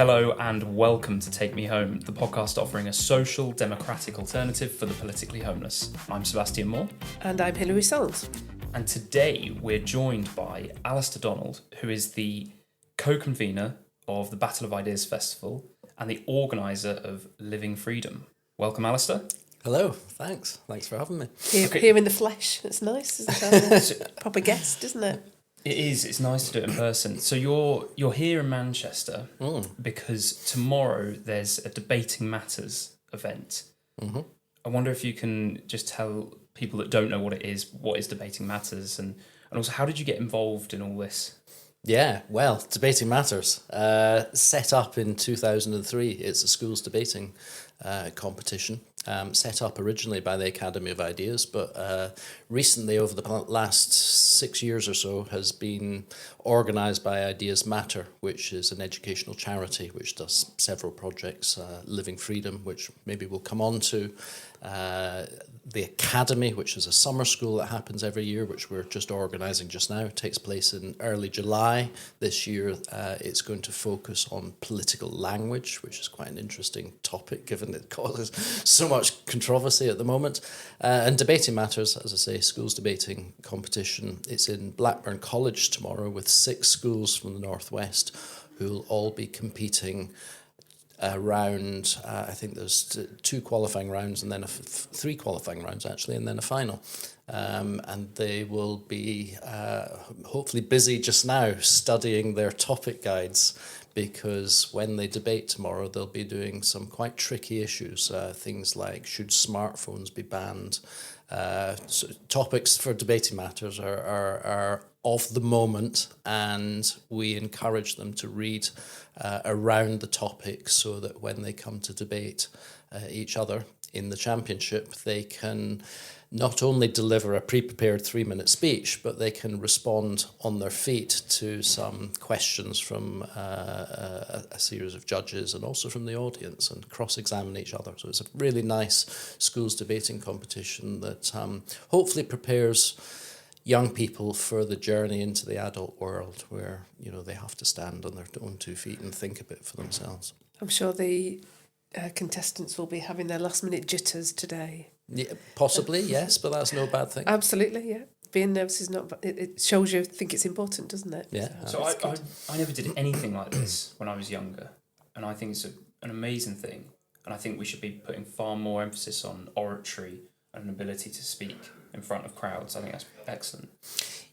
Hello and welcome to Take Me Home, the podcast offering a social, democratic alternative for the politically homeless. I'm Sebastian Moore. And I'm Hilary Salt. And today we're joined by Alastair Donald, who is the co-convenor of the Battle of Ideas Festival and the organiser of Living Freedom. Welcome, Alastair. Hello, thanks for having me. Here in the flesh, it's nice, isn't it? Proper guest, isn't it? It is. It's nice to do it in person. So you're here in Manchester because tomorrow there's a Debating Matters event. Mm-hmm. I wonder if you can just tell people that don't know what is Debating Matters, and also how did you get involved in all this? Yeah, well, Debating Matters, set up in 2003. It's a schools debating competition, set up originally by the Academy of Ideas, but recently, over the last 6 years or so, has been organised by Ideas Matter, which is an educational charity which does several projects, Living Freedom, which maybe we'll come on to, the Academy, which is a summer school that happens every year, which we're just organising just now. It takes place in early July. This year it's going to focus on political language, which is quite an interesting topic given it causes so much controversy at the moment. And Debating Matters, as I say, schools debating competition. It's in Blackburn College tomorrow with 6 schools from the Northwest who will all be competing around, I think there's 2 qualifying rounds and then 3 qualifying rounds actually, and then a final. And they will be hopefully busy just now studying their topic guides, because when they debate tomorrow, they'll be doing some quite tricky issues, things like should smartphones be banned. So topics for Debating Matters are of the moment, and we encourage them to read around the topic so that when they come to debate each other in the championship, they can not only deliver a pre-prepared 3-minute speech, but they can respond on their feet to some questions from a series of judges and also from the audience, and cross-examine each other. So it's a really nice schools debating competition that hopefully prepares young people for the journey into the adult world, where they have to stand on their own 2 feet and think a bit for themselves. I'm sure the contestants will be having their last-minute jitters today. Yeah, possibly, yes, but that's no bad thing. Absolutely, yeah. Being nervous is not. It shows you think it's important, doesn't it? Yeah. So I never did anything like this when I was younger, and I think it's an amazing thing, and I think we should be putting far more emphasis on oratory and an ability to speak in front of crowds. I think that's excellent.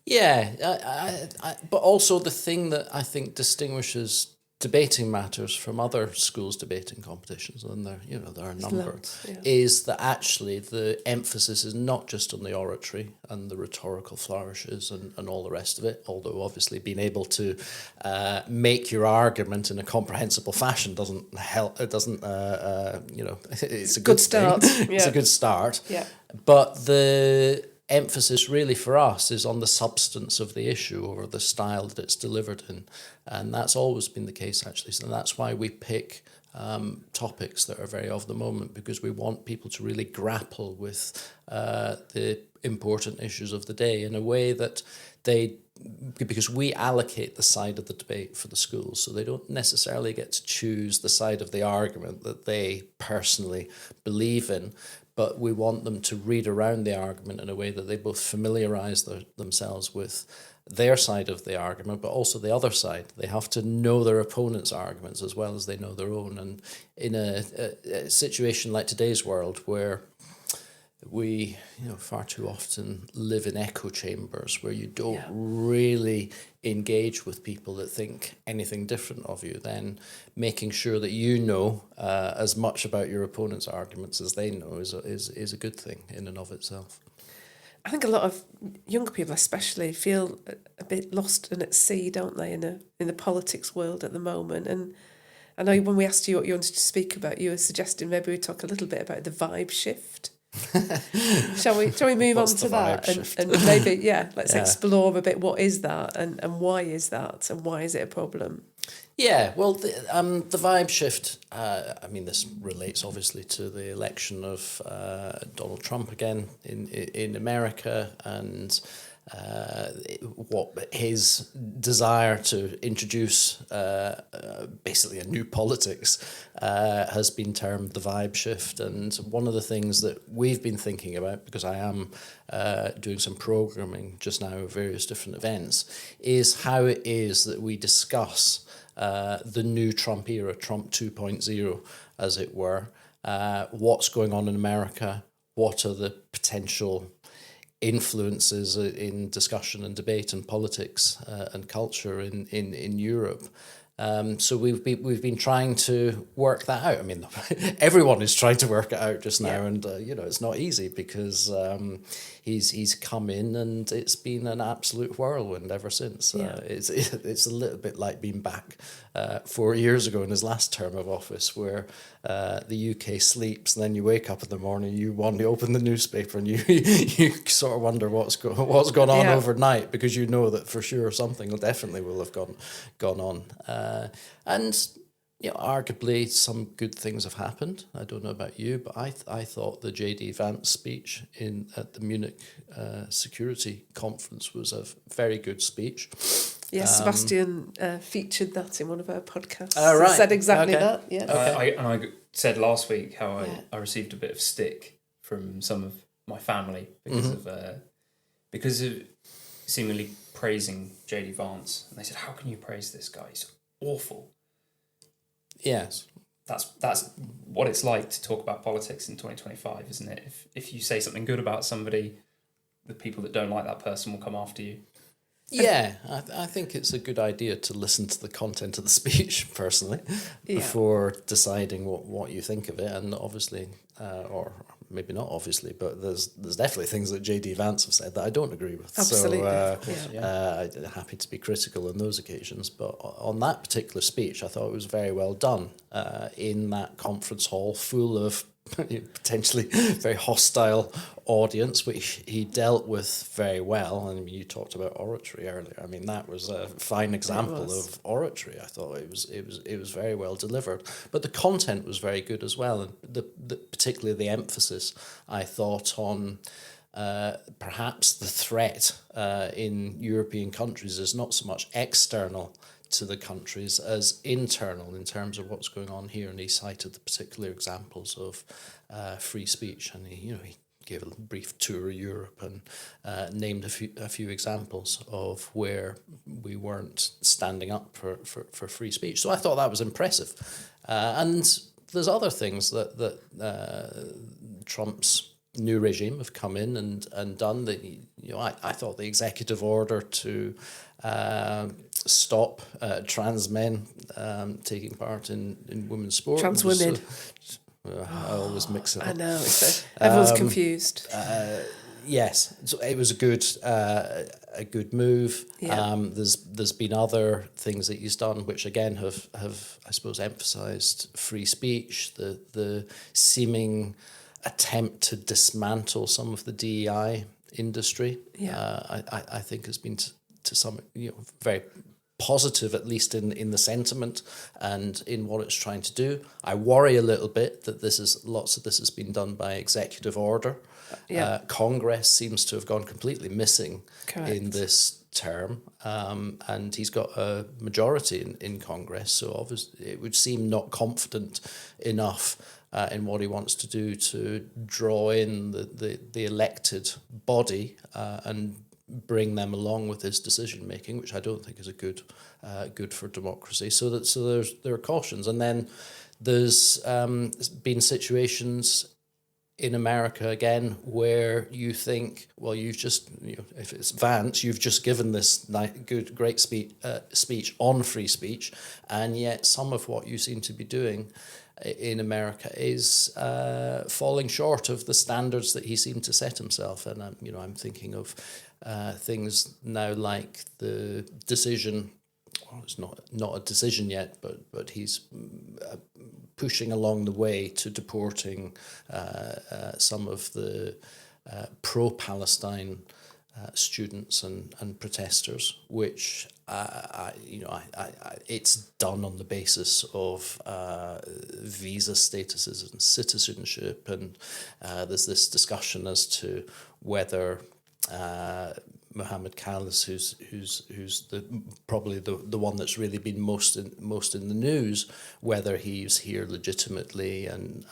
Yeah, but also the thing that I think distinguishes Debating Matters from other schools debating competitions, and there are a number, is that actually the emphasis is not just on the oratory and the rhetorical flourishes and all the rest of it, although obviously being able to make your argument in a comprehensible fashion doesn't help. It doesn't, it's a good start. Yeah. It's a good start. Yeah. But the emphasis really for us is on the substance of the issue or the style that it's delivered in, and that's always been the case actually. So that's why we pick topics that are very of the moment, because we want people to really grapple with the important issues of the day in a way that because we allocate the side of the debate for the schools, so they don't necessarily get to choose the side of the argument that they personally believe in, but we want them to read around the argument in a way that they both familiarise themselves with their side of the argument, but also the other side. They have to know their opponent's arguments as well as they know their own. And in a situation like today's world, where we far too often live in echo chambers where you don't really engage with people that think anything different of you, then making sure that as much about your opponent's arguments as they know is a good thing in and of itself. I think a lot of younger people especially feel a bit lost and at sea, don't they, in the politics world at the moment. And I know when we asked you what you wanted to speak about, you were suggesting maybe we talk a little bit about the vibe shift. Shall we move on to that and maybe let's explore a bit what is that and why is that and why is it a problem? Yeah, well, the vibe shift, this relates obviously to the election of Donald Trump again in America, and what his desire to introduce basically a new politics has been termed the vibe shift. And one of the things that we've been thinking about, because I am doing some programming just now of various different events, is how it is that we discuss the new Trump era, Trump 2.0, as it were. What's going on in America? What are the potential influences in discussion and debate and politics and culture in Europe? So we've been trying to work that out. I mean, everyone is trying to work it out just now, and it's not easy because he's come in and it's been an absolute whirlwind ever since. It's a little bit like being back 4 years ago in his last term of office, where the UK sleeps, and then you wake up in the morning, you want to open the newspaper, and you sort of wonder what's gone on overnight, because you know that for sure something definitely will have gone on. And arguably some good things have happened. I don't know about you, but I thought the J.D. Vance speech at the Munich Security Conference was a very good speech. Yes, Sebastian featured that in one of our podcasts. Oh, right. Said exactly that. Yeah. Okay. I said last week how I received a bit of stick from some of my family because of seemingly praising J.D. Vance, and they said, "How can you praise this guy? He's awful." Yes. That's what it's like to talk about politics in 2025, isn't it? If you say something good about somebody, the people that don't like that person will come after you. Yeah, I think it's a good idea to listen to the content of the speech personally before deciding what you think of it. And obviously, or maybe not obviously, but there's definitely things that J.D. Vance have said that I don't agree with. Absolutely. So I'm happy to be critical on those occasions. But on that particular speech, I thought it was very well done in that conference hall full of potentially very hostile audience, which he dealt with very well. And you talked about oratory earlier. I mean, that was a fine example of oratory. I thought it was very well delivered, but the content was very good as well, and particularly the emphasis, I thought, on perhaps the threat in European countries is not so much external to the countries as internal in terms of what's going on here, and he cited the particular examples of free speech, and he gave a brief tour of Europe and named a few examples of where we weren't standing up for free speech. So I thought that was impressive, and there's other things that Trump's new regime have come in and done. That I thought the executive order to stop trans men taking part in women's sport. Trans women. I always mix it up. I know. Everyone's confused. Yes, so it was a good move. Yeah. There's been other things that he's done which again have I suppose emphasised free speech. The seeming attempt to dismantle some of the DEI industry. I think has been to some very positive, at least in the sentiment and in what it's trying to do. I worry a little bit that lots of this has been done by executive order. Congress seems to have gone completely missing in this term, and he's got a majority in Congress, so obviously it would seem not confident enough in what he wants to do to draw in the elected body and bring them along with his decision making, which I don't think is a good for democracy. So there are cautions, and then there's been situations in America again where you think, well, you've just if it's Vance, you've just given this great speech on free speech, and yet some of what you seem to be doing in America is falling short of the standards that he seemed to set himself. And I'm thinking of things now like the decision. Well, it's not a decision yet, but he's pushing along the way to deporting some of the pro-Palestine students and protesters, which it's done on the basis of visa statuses and citizenship, and there's this discussion as to whether Mohammed Khalis, who's probably the one that's really been most in the news, whether he's here legitimately and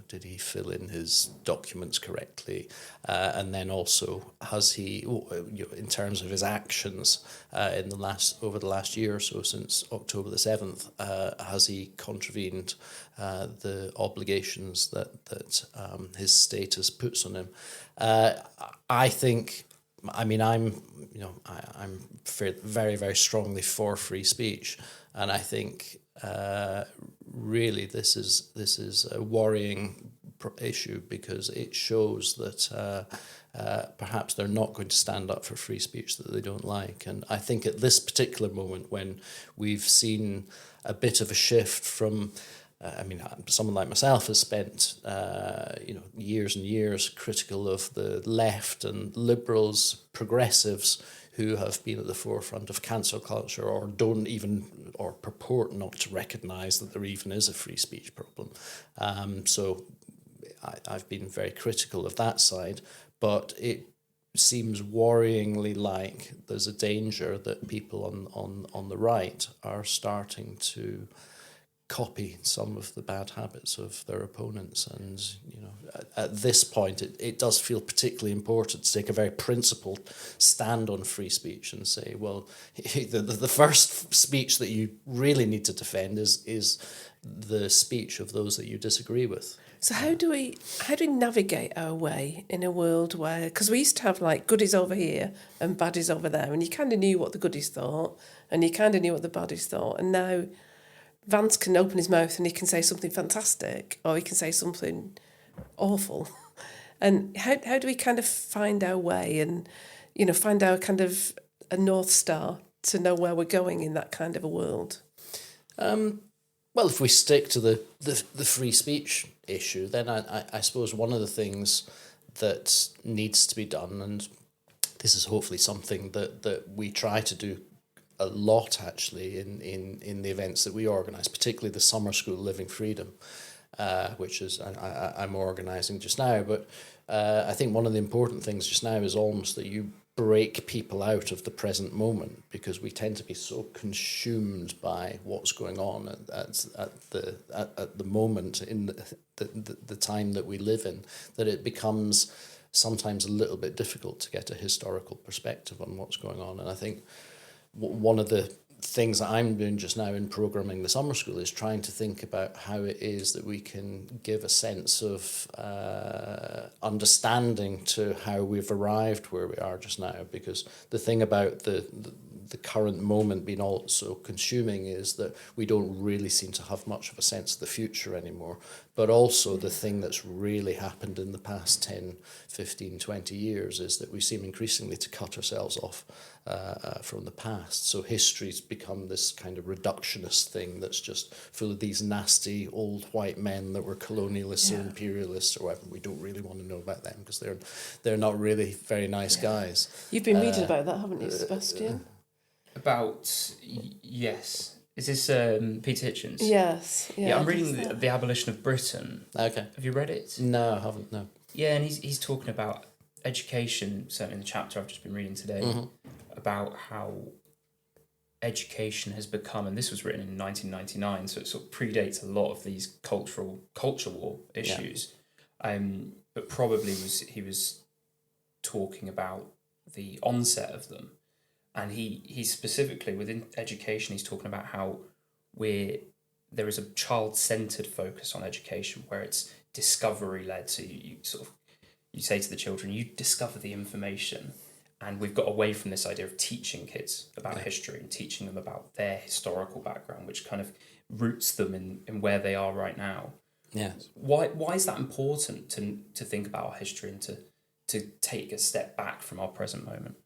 did he fill in his documents correctly, and then also has he, in terms of his actions over the last year or so since October the 7th, has he contravened the obligations that his status puts on him? I think, I'm very, very strongly for free speech, and I think really this is a worrying issue, because it shows that perhaps they're not going to stand up for free speech that they don't like. And I think at this particular moment, when we've seen a bit of a shift from someone like myself has spent years and years critical of the left and liberals, progressives, who have been at the forefront of cancel culture, or don't even, or purport not to recognise that there even is a free speech problem. So I've been very critical of that side, but it seems worryingly like there's a danger that people on the right are starting to copy some of the bad habits of their opponents. And at this point it does feel particularly important to take a very principled stand on free speech and say, well, the first speech that you really need to defend is the speech of those that you disagree with. So how do we navigate our way in a world where, because we used to have like goodies over here and baddies over there, and you kind of knew what the goodies thought and you kind of knew what the baddies thought, and now Vance can open his mouth and he can say something fantastic, or he can say something awful. And how do we kind of find our way and, find our kind of a North Star to know where we're going in that kind of a world? Well, if we stick to the free speech issue, then I suppose one of the things that needs to be done, and this is hopefully something that we try to do a lot actually in the events that we organise, particularly the summer school Living Freedom, which is I'm organising just now. But I think one of the important things just now is almost that you break people out of the present moment, because we tend to be so consumed by what's going on at the moment in the time that we live in, that it becomes sometimes a little bit difficult to get a historical perspective on what's going on. And I think one of the things that I'm doing just now in programming the summer school is trying to think about how it is that we can give a sense of understanding to how we've arrived where we are just now. Because the thing about the current moment being all so consuming is that we don't really seem to have much of a sense of the future anymore. But also the thing that's really happened in the past 10, 15, 20 years is that we seem increasingly to cut ourselves off from the past. So history's become this kind of reductionist thing that's just full of these nasty old white men that were colonialists or imperialists or whatever. We don't really want to know about them because they're not really very nice guys. You've been reading about that, haven't you, Sebastian? Yes. Is this Peter Hitchens? Yes. Yeah, I'm reading the Abolition of Britain. Okay. Have you read it? No, I haven't, no. Yeah, and he's talking about education, certainly in the chapter I've just been reading today, about how education has become, and this was written in 1999, so it sort of predates a lot of these culture war issues. But probably he was talking about the onset of them. And he specifically, within education, he's talking about how there is a child-centred focus on education where it's discovery-led. So you say to the children, you discover the information. And we've got away from this idea of teaching kids about history and teaching them about their historical background, which kind of roots them in where they are right now. Yes. Why is that important to think about our history and to take a step back from our present moment?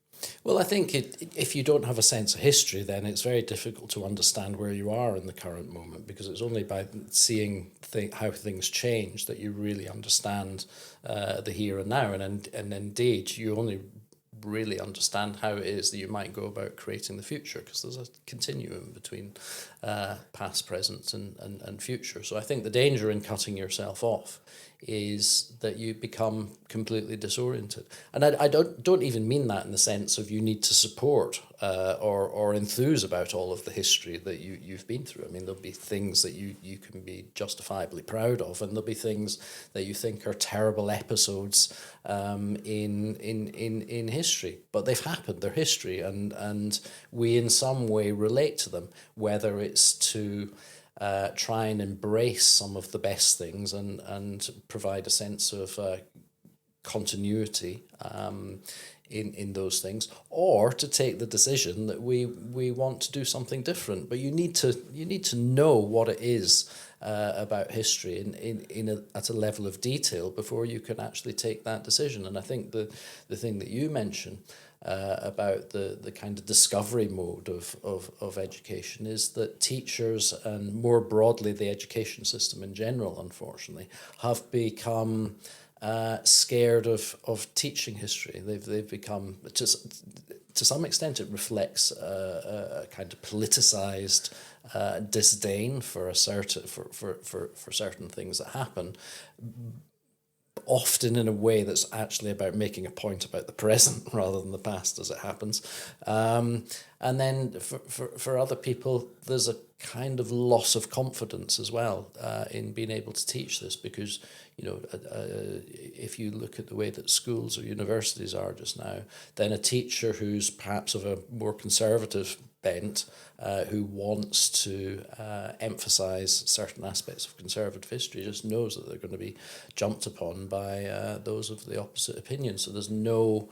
Well, I think if you don't have a sense of history, then it's very difficult to understand where you are in the current moment, because it's only by seeing how things change that you really understand the here and now. And indeed, you only really understand how it is that you might go about creating the future, because there's a continuum between past, present, and future. So I think the danger in cutting yourself off is that you become completely disoriented. And I don't even mean that in the sense of you need to support or enthuse about all of the history that you've been through. I mean, there'll be things that you can be justifiably proud of, and there'll be things that you think are terrible episodes in history. But they've happened, they're history, and we in some way relate to them, whether it's to try and embrace some of the best things and provide a sense of continuity in those things, or to take the decision that we want to do something different. But you need to know what it is about history at a level of detail before you can actually take that decision. And I think the thing that you mentioned about the kind of discovery mode of education is that teachers, and more broadly the education system in general, unfortunately, have become scared of teaching history. They've become, to some extent, it reflects a kind of politicized disdain for certain things that happen, often in a way that's actually about making a point about the present rather than the past, as it happens. And then for other people, there's a kind of loss of confidence as well in being able to teach this, because, if you look at the way that schools or universities are just now, then a teacher who's perhaps of a more conservative bent, who wants to emphasise certain aspects of conservative history, just knows that they're going to be jumped upon by those of the opposite opinion. So there's no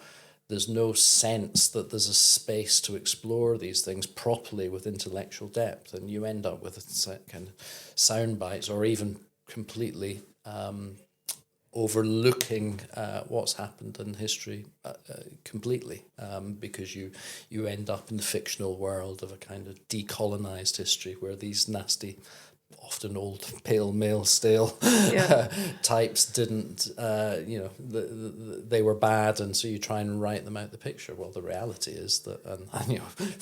sense that there's a space to explore these things properly with intellectual depth, and you end up with a kind of sound bites, or even completely overlooking what's happened in history completely, because you end up in the fictional world of a kind of decolonized history where these nasty, often old, pale, male, stale types didn't, they were bad, and so you try and write them out the picture. Well, the reality is that, and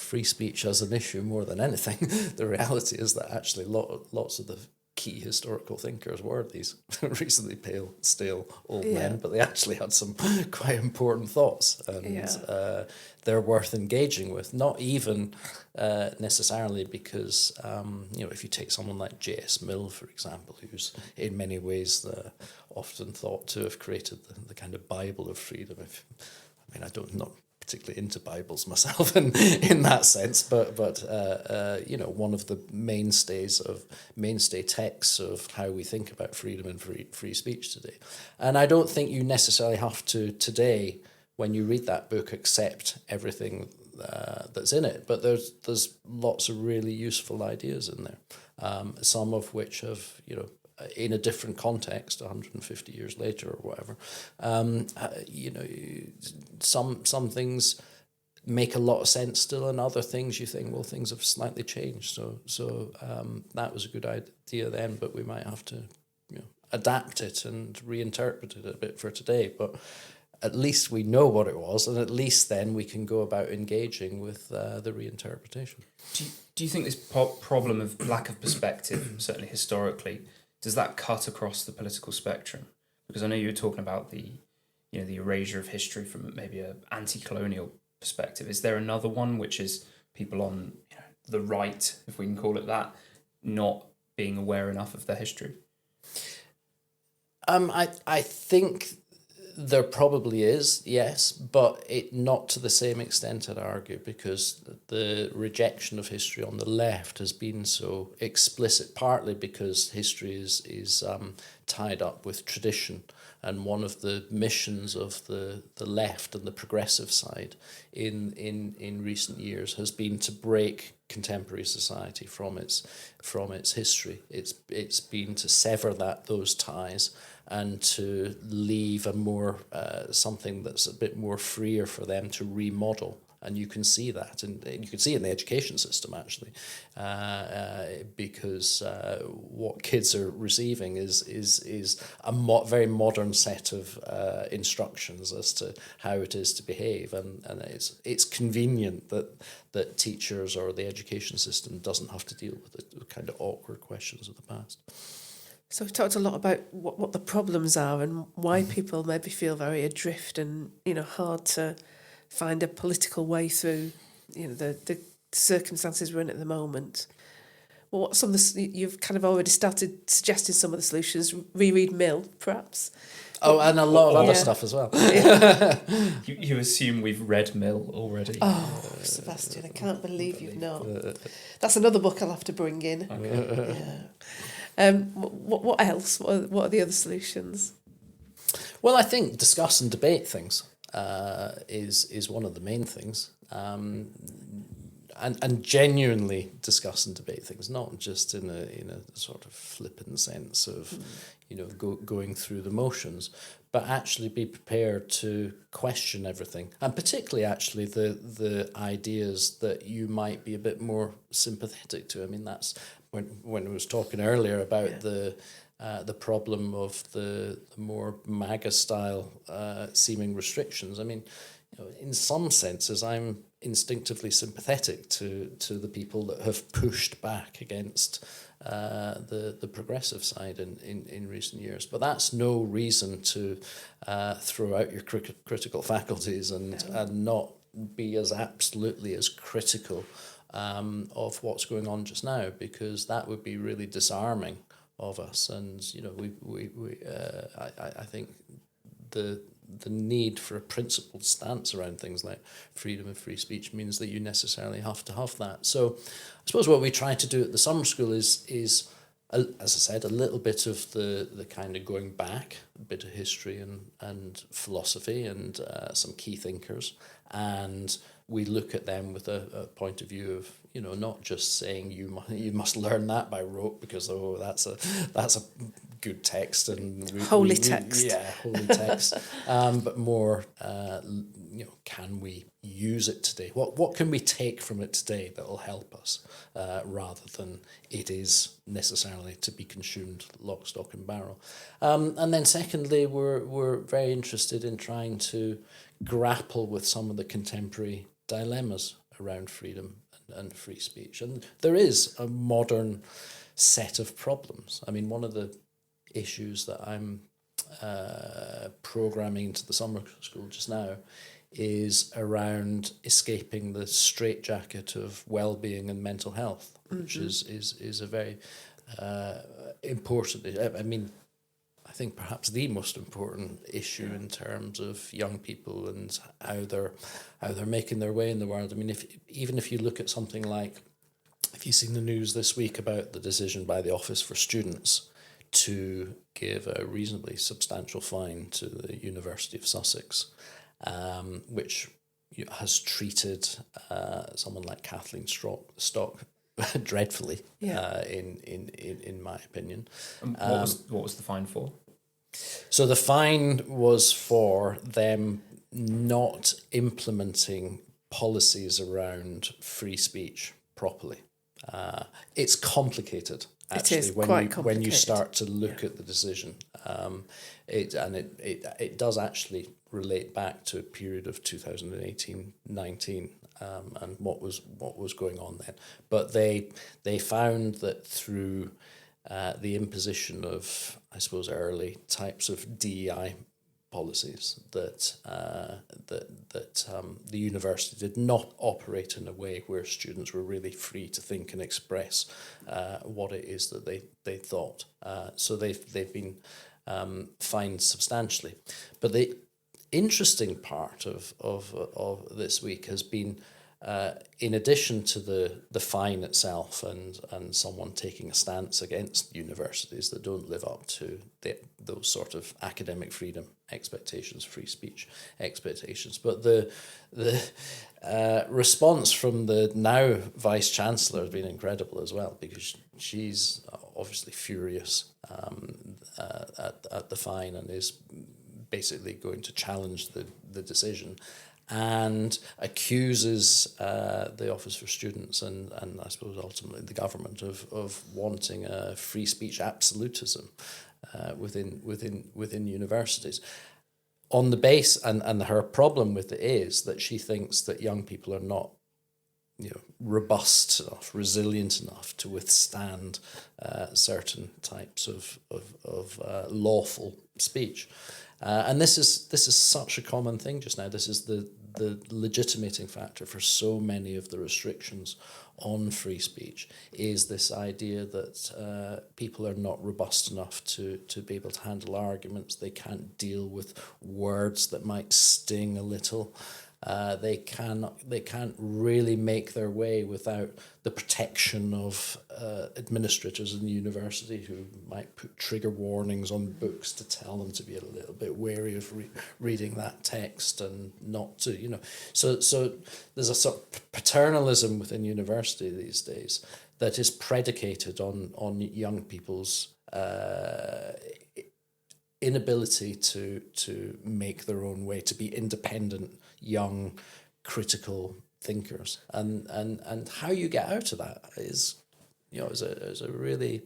free speech as an issue more than anything, the reality is that actually lots of the key historical thinkers were these reasonably pale, stale old men, but they actually had some quite important thoughts, and they're worth engaging with. Not even necessarily because, if you take someone like J.S. Mill, for example, who's in many ways often thought to have created the kind of Bible of freedom. I don't not particularly into Bibles myself in that sense, but one of the mainstay texts of how we think about freedom and free speech today. And I don't think you necessarily have to today, when you read that book, accept everything that's in it, but there's lots of really useful ideas in there, some of which have in a different context 150 years later or whatever, some things make a lot of sense still, and other things you think, well, things have slightly changed, so that was a good idea then, but we might have to adapt it and reinterpret it a bit for today. But at least we know what it was, and at least then we can go about engaging with the reinterpretation. Do you think this problem of lack of perspective, certainly historically, does that cut across the political spectrum? Because I know you were talking about the erasure of history from maybe an anti-colonial perspective. Is there another one, which is people on the right, if we can call it that, not being aware enough of their history? I think there probably is, yes, but not to the same extent, I'd argue, because the rejection of history on the left has been so explicit, partly because history is tied up with tradition. And one of the missions of the left and the progressive side in recent years has been to break contemporary society from its history. It's been to sever those ties and to leave a more something that's a bit more freer for them to remodel And you can see that, and you can see it in the education system actually, because what kids are receiving is a very modern set of instructions as to how it is to behave, and it's convenient that teachers or the education system doesn't have to deal with the kind of awkward questions of the past. So we've talked a lot about what the problems are and why people maybe feel very adrift and, hard to find a political way through, the circumstances we're in at the moment. Well, what some of you've kind of already started suggesting some of the solutions. Reread Mill, perhaps. Oh, and a lot of other stuff as well. You assume we've read Mill already. Oh, Sebastian, I can't believe you've not. That's another book I'll have to bring in. Okay. Yeah. What else? What are the other solutions? Well, I think discuss and debate things is one of the main things, and genuinely discuss and debate things, not just in a sort of flippant sense of going through the motions, but actually be prepared to question everything, and particularly actually the ideas that you might be a bit more sympathetic to. I mean, that's when I was talking earlier about the problem of the more MAGA style seeming restrictions. I mean, in some senses, I'm instinctively sympathetic to the people that have pushed back against the progressive side in recent years. But that's no reason to throw out your critical faculties and not be as absolutely as critical of what's going on just now, because that would be really disarming of us. And I think the need for a principled stance around things like freedom of free speech means that you necessarily have to have that. So I suppose what we try to do at the summer school is as I said, a little bit of the kind of going back, a bit of history and philosophy and some key thinkers, and we look at them with a point of view of, not just saying you must learn that by rote because that's a good text and holy text, but more can we use it today? What can we take from it today that will help us, rather than it is necessarily to be consumed lock, stock and barrel. And then secondly, we're very interested in trying to grapple with some of the contemporary dilemmas around freedom and free speech. And there is a modern set of problems. I mean, one of the issues that I'm programming into the summer school just now is around escaping the straitjacket of well-being and mental health, which is a very important. I mean, I think perhaps the most important issue in terms of young people and how they're making their way in the world. I mean, even if you look at something like, have you seen the news this week about the decision by the Office for Students to give a reasonably substantial fine to the University of Sussex, which has treated someone like Kathleen Stock dreadfully, in my opinion. What was the fine for? So the fine was for them not implementing policies around free speach properly. It's complicated, actually, it is when you start to look at the decision. It does actually relate back to a period of 2018-19 and what was going on then. But they found that through the imposition of, I suppose, early types of DEI policies, that the university did not operate in a way where students were really free to think and express what it is that they thought. So they've been fined substantially. But the interesting part of this week has been, in addition to the fine itself and someone taking a stance against universities that don't live up to those sort of academic freedom expectations, free speech expectations, but the response from the now Vice Chancellor has been incredible as well, because she's obviously furious at the fine and is basically going to challenge the decision. and accuses the Office for Students and I suppose ultimately the government of wanting a free speech absolutism within universities. On the base, and her problem with it is that she thinks that young people are not robust enough, resilient enough to withstand certain types of lawful speech. And this is such a common thing just now. This is the legitimating factor for so many of the restrictions on free speech, is this idea that people are not robust enough to be able to handle arguments. They can't deal with words that might sting a little. They can't really make their way without the protection of administrators in the university who might put trigger warnings on books to tell them to be a little bit wary of reading that text and not to, So there's a sort of paternalism within university these days that is predicated on young people's inability to make their own way, to be independent, young, critical thinkers, and how you get out of that is a really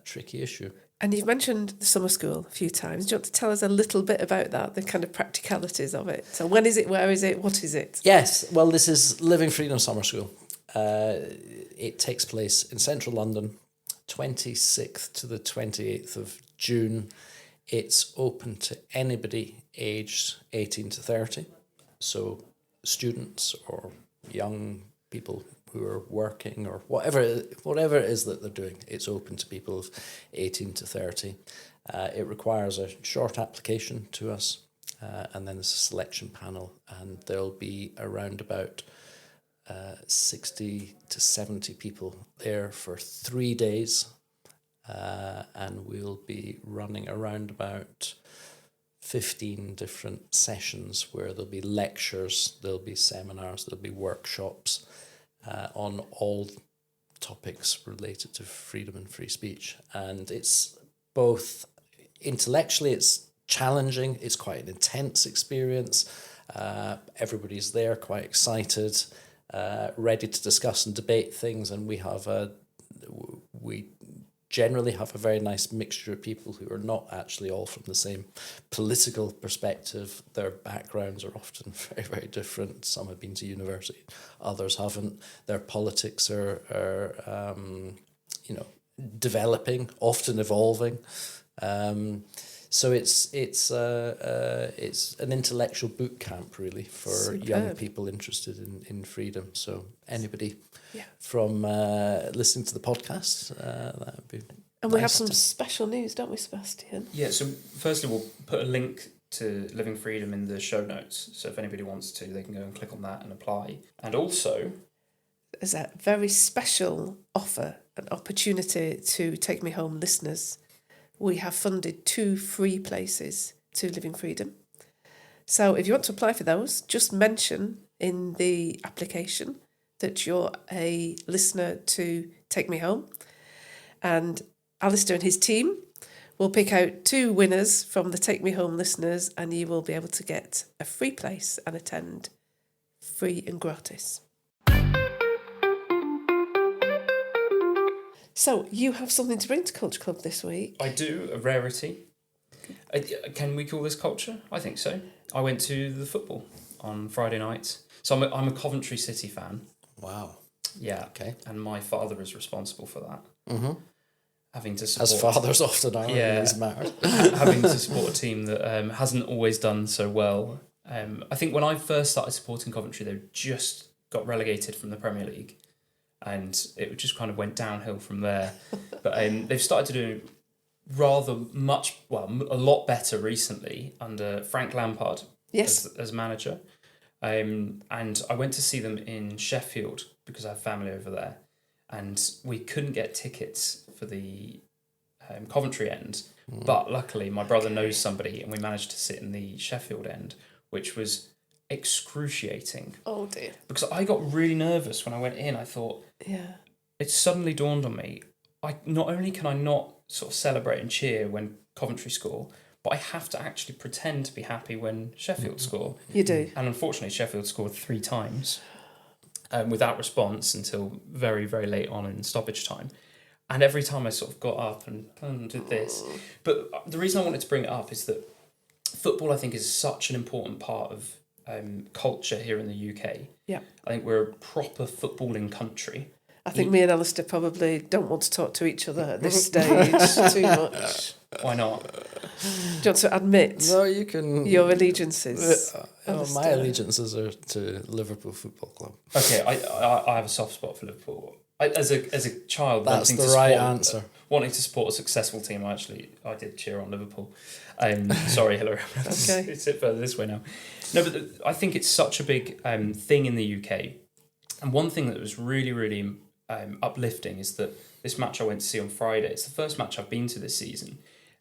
tricky issue. And you've mentioned the summer school a few times. Do you want to tell us a little bit about that, the kind of practicalities of it? So when is it, where is it, what is it? Yes, well, this is Living Freedom Summer School. It takes place in central London, 26th to the 28th of June. It's open to anybody aged 18 to 30, so students or young people who are working or whatever it is that they're doing. It's open to people of 18 to 30. It requires a short application to us, and then there's a selection panel, and there'll be around about 60 to 70 people there for 3 days. And we'll be running around about 15 different sessions where there'll be lectures, there'll be seminars, there'll be workshops on all topics related to freedom and free speech. And it's both intellectually, it's challenging, it's quite an intense experience. Everybody's there quite excited, ready to discuss and debate things, and we generally have a very nice mixture of people who are not actually all from the same political perspective. Their backgrounds are often very, very different. Some have been to university, others haven't. Their politics are developing, often evolving. So it's an intellectual boot camp really for Superb. young people interested in freedom. So anybody from listening to the podcast, that would be. And we have some special news, don't we, Sebastian? Yeah, so firstly we'll put a link to Living Freedom in the show notes, so if anybody wants to, they can go and click on that and apply. And also, there's a very special offer, an opportunity to Take Me Home listeners. We have funded 2 free places to Living Freedom. So if you want to apply for those, just mention in the application that you're a listener to Take Me Home. And Alastair and his team will pick out 2 winners from the Take Me Home listeners, and you will be able to get a free place and attend free and gratis. So you have something to bring to Culture Club this week. I do, a rarity. Can we call this culture? I think so. I went to the football on Friday night. So I'm a Coventry City fan. Wow. Yeah. Okay. And my father is responsible for that. Mm-hmm. Having to support, as fathers often are, yeah, is married. having to support a team that hasn't always done so well. I think when I first started supporting Coventry, they just got relegated from the Premier League, and it just kind of went downhill from there. But they've started to do a lot better recently under Frank Lampard as manager. And I went to see them in Sheffield because I have family over there, and we couldn't get tickets for the Coventry end, but luckily my brother knows somebody and we managed to sit in the Sheffield end, which was excruciating. Oh dear. Because I got really nervous when I went in. I thought, it suddenly dawned on me, not only can I not sort of celebrate and cheer when Coventry score, but I have to actually pretend to be happy when Sheffield score. You do. And unfortunately, Sheffield scored 3 times without response until very, very late on in stoppage time. And every time I sort of got up and did this. But the reason I wanted to bring it up is that football, I think, is such an important part of culture here in the UK. Yeah. I think we're a proper footballing country. I think me and Alastair probably don't want to talk to each other at this stage too much. Why not? Do you want to admit No, you can. your allegiances? My Alastair? allegiances are to Liverpool Football Club. Okay, I have a soft spot for Liverpool. As a child, That's wanting the to right support, answer. Wanting to support a successful team, I did cheer on Liverpool. Sorry, Hilary. Okay. It's it further this way now. No, but I think it's such a big thing in the UK. And one thing that was really, really uplifting is that this match I went to see on Friday, it's the first match I've been to this season.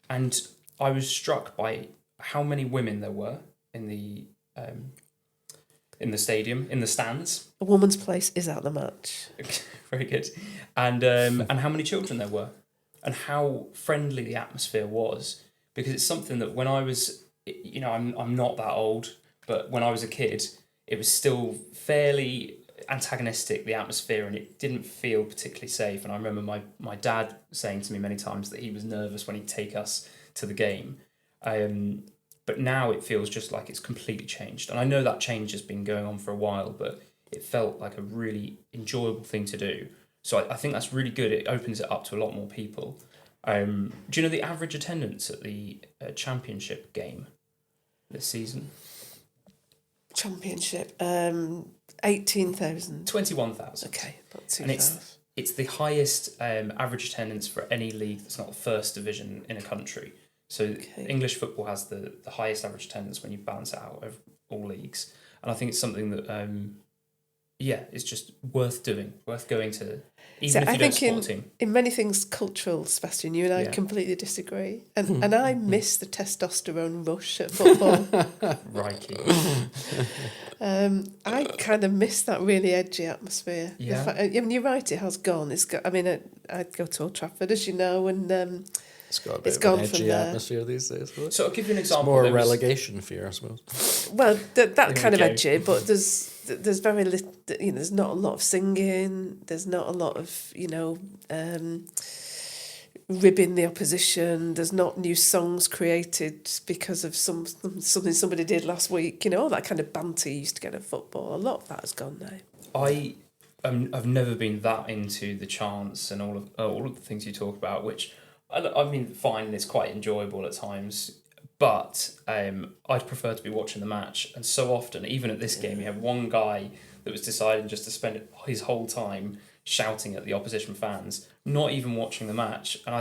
And I was struck by how many women there were in the stadium, in the stands. A woman's place is at the match. Very good. And how many children there were, and how friendly the atmosphere was. Because it's something that when I was, I'm not that old, but when I was a kid, it was still fairly antagonistic, the atmosphere, and it didn't feel particularly safe. And I remember my dad saying to me many times that he was nervous when he'd take us to the game. But now it feels just like it's completely changed. And I know that change has been going on for a while, but it felt like a really enjoyable thing to do. So I think that's really good. It opens it up to a lot more people. Do you know the average attendance at the championship game this season? Championship, 18,000. 21,000. Okay, not too And far. it's the highest average attendance for any league that's not the first division in a country. So English football has the highest average attendance when you balance it out of all leagues. And I think it's something that, it's just worth doing, worth going to, even if you don't support a team. In many things cultural, Sebastian, you and I completely disagree. And I miss the testerone rush at football. Righty. I kind of miss that really edgy atmosphere. Yeah. You're right, it has gone. I go to Old Trafford, as you know, and It's got a bit it's of gone an from edgy there. atmosphere these days. So I'll give you an It's example. more There was- relegation fear, I suppose. Well, that kind of go. edgy, but there's very little. There's not a lot of singing. There's not a lot of ribbing the opposition. There's not new songs created because of something somebody did last week. All that kind of banter you used to get at football. A lot of that has gone now. I've never been that into the chants and all of the things you talk about, which I mean, fine, it's quite enjoyable at times, but I'd prefer to be watching the match. And so often, even at this game, you have one guy that was deciding just to spend his whole time shouting at the opposition fans, not even watching the match. And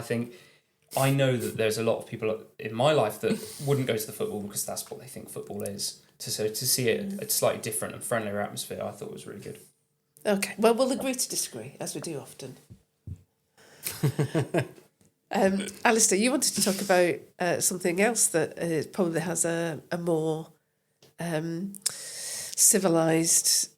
I know that there's a lot of people in my life that wouldn't go to the football because that's what they think football is. So to see it a slightly different and friendlier atmosphere, I thought was really good. Okay, well, we'll agree to disagree, as we do often. Alastair, you wanted to talk about something else that probably has a more civilised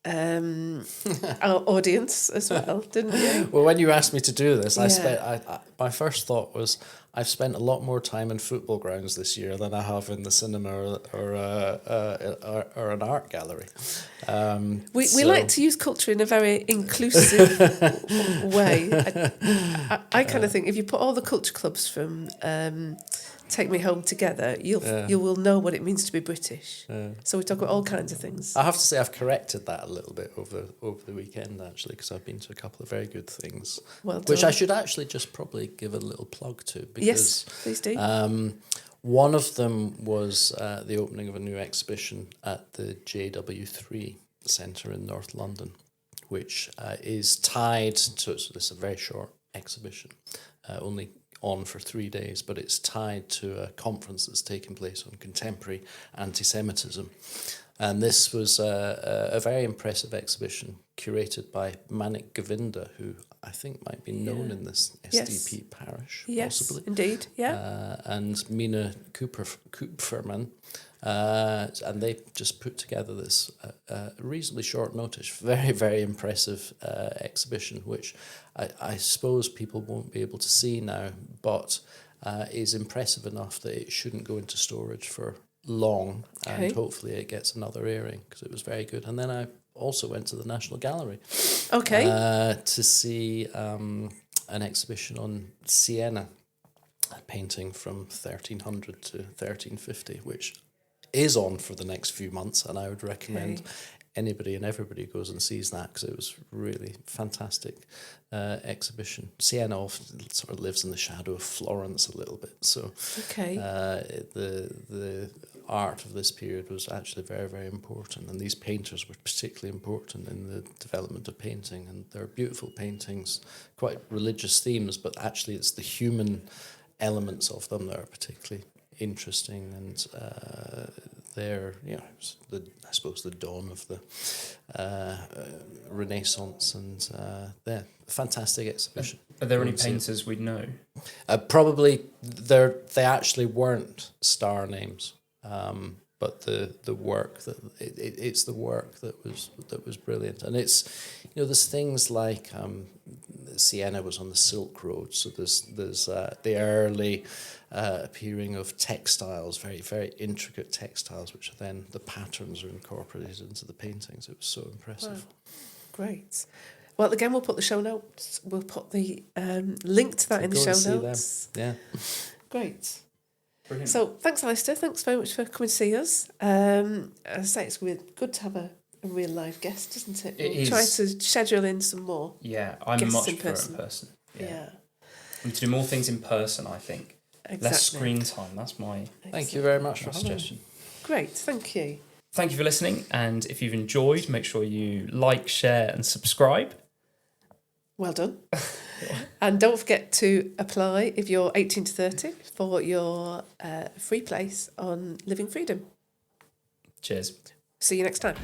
audience as well, didn't you? Well, when you asked me to do this, Yeah. my first thought was I've spent a lot more time in football grounds this year than I have in the cinema or an art gallery. We like to use culture in a very inclusive way. I kind of think if you put all the culture clubs from Take Me Home together, you will know what it means to be British. So we talk about all kinds of things. I have to say I've corrected that a little bit over the weekend, actually, because I've been to a couple of very good things, Well which done. I should actually just probably give a little plug to. Because, Yes, please do. One of them was the opening of a new exhibition at the JW3 Centre in North London, which is tied to, so this is a very short exhibition, only on for 3 days, but it's tied to a conference that's taking place on contemporary anti-Semitism. And this was a very impressive exhibition curated by Manik Govinda, who I think might be known in this SDP parish, Yes, possibly. indeed, yeah. And Mina Kupferman. And they just put together this reasonably short notice, very, very impressive exhibition, which I suppose people won't be able to see now, but is impressive enough that it shouldn't go into storage for long, and hopefully it gets another airing, because it was very good. And then I also went to the National Gallery to see an exhibition on Siena, a painting from 1300 to 1350, which is on for the next few months, and I would recommend anybody and everybody goes and sees that, because it was really fantastic exhibition. Siena often sort of lives in the shadow of Florence a little bit, so the art of this period was actually very, very important, and these painters were particularly important in the development of painting, and they're beautiful paintings, quite religious themes, but actually it's the human elements of them that are particularly interesting, and they're, I suppose the dawn of the Renaissance, and they're a fantastic exhibition. Are there any painters we'd know? Probably they actually weren't star names, but the work that it's the work that was brilliant, and it's there's things like Siena was on the Silk Road, so there's the early appearing of textiles, very, very intricate textiles, which are then the patterns are incorporated into the paintings. It was so impressive. Wow. Great. Well, again, we'll put the show notes. We'll put the link to that in the show notes. Yeah. Great. Brilliant. So thanks, Alastair. Thanks very much for coming to see us. As I say, it's good to have a real live guest, isn't it? We'll try to schedule in some more. Yeah, I'm guests much in for person. in person. Yeah. We need to do more things in person, I think. Exactly. Less screen time. That's my Thank you very much for having me. suggestion. Great. Thank you. Thank you for listening, and if you've enjoyed, make sure you like, share, and subscribe. Well done. And don't forget to apply if you're 18 to 30 for your free place on Living Freedom. Cheers. See you next time.